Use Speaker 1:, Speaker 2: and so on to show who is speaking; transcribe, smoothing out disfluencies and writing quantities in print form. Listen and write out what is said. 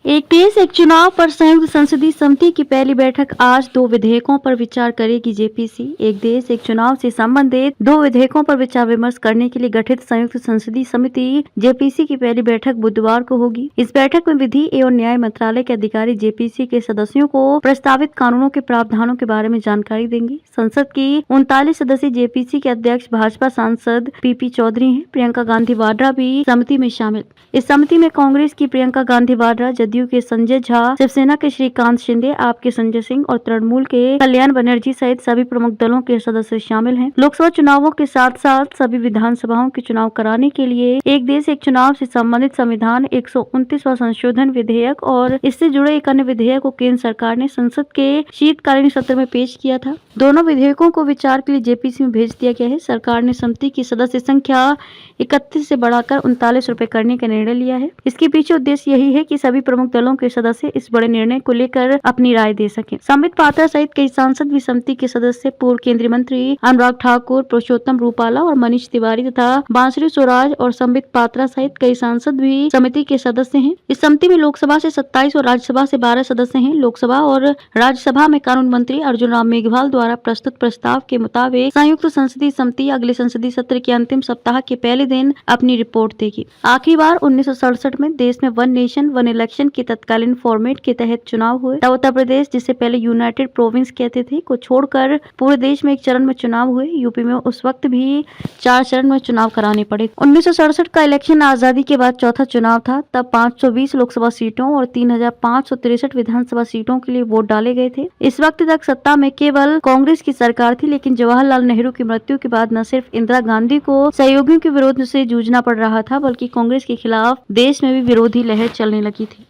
Speaker 1: एक देश एक चुनाव पर संयुक्त संसदीय समिति की पहली बैठक आज 2 विधेयकों पर विचार करेगी। जेपीसी एक देश एक चुनाव से संबंधित 2 विधेयकों पर विचार विमर्श करने के लिए गठित संयुक्त संसदीय समिति जेपीसी की पहली बैठक बुधवार को होगी। इस बैठक में विधि एवं न्याय मंत्रालय के अधिकारी जेपीसी के सदस्यों को प्रस्तावित कानूनों के प्रावधानों के बारे में जानकारी देंगे। संसद की 39 सदस्यीय जेपीसी के अध्यक्ष भाजपा सांसद पीपी चौधरी हैं। प्रियंका गांधी वाड्रा भी समिति में शामिल। इस समिति में कांग्रेस की प्रियंका गांधी वाड्रा, जदयू के संजय झा, शिवसेना के श्रीकांत शिंदे, आप के संजय सिंह और तृणमूल के कल्याण बनर्जी सहित सभी प्रमुख दलों के सदस्य शामिल हैं। लोकसभा चुनावों के साथ साथ सभी विधानसभाओं के चुनाव कराने के लिए एक देश एक चुनाव से संबंधित संविधान 129वां संशोधन विधेयक और इससे जुड़े एक अन्य विधेयक को केंद्र सरकार ने संसद के शीतकालीन सत्र में पेश किया था। दोनों विधेयकों को विचार के लिए जेपीसी में भेज दिया गया है। सरकार ने समिति की सदस्य संख्या 31 से बढ़ाकर 39 रुपए करने का निर्णय लिया है। इसके पीछे उद्देश्य यही है कि सभी प्रमुख दलों के सदस्य इस बड़े निर्णय को लेकर अपनी राय दे सकें। संबित पात्रा सहित कई सांसद भी समिति के सदस्य पूर्व केंद्रीय मंत्री अनुराग ठाकुर, पुरुषोत्तम रूपाला और मनीष तिवारी तथा बांसुरी स्वराज और संबित पात्रा सहित कई सांसद भी समिति के सदस्य हैं। इस समिति में लोकसभा से 27 और राज्यसभा से 12 सदस्य हैं। लोकसभा और राज्यसभा में कानून मंत्री अर्जुन राम मेघवाल द्वारा प्रस्तुत प्रस्ताव के मुताबिक संयुक्त संसदीय समिति अगले संसदीय सत्र के अंतिम सप्ताह के पहले दिन अपनी रिपोर्ट देगी। आखिरी बार 1967 में देश में वन नेशन वन इलेक्शन के तत्कालीन फॉर्मेट के तहत चुनाव हुए। उत्तर प्रदेश, जिसे पहले यूनाइटेड प्रोविंस कहते थे, को छोड़कर पूरे देश में एक चरण में चुनाव हुए। यूपी में उस वक्त भी 4 चरण में चुनाव कराने पड़े। 1967 का इलेक्शन आजादी के बाद चौथा चुनाव था। तब 520 लोकसभा सीटों और 3563 विधानसभा सीटों के लिए वोट डाले गए थे। इस वक्त तक सत्ता में केवल कांग्रेस की सरकार थी, लेकिन जवाहरलाल नेहरू की मृत्यु के बाद न सिर्फ इंदिरा गांधी को सहयोगियों के विरोध से जूझना पड़ रहा था, बल्कि कांग्रेस के खिलाफ देश में भी विरोधी लहर चलने लगी थी।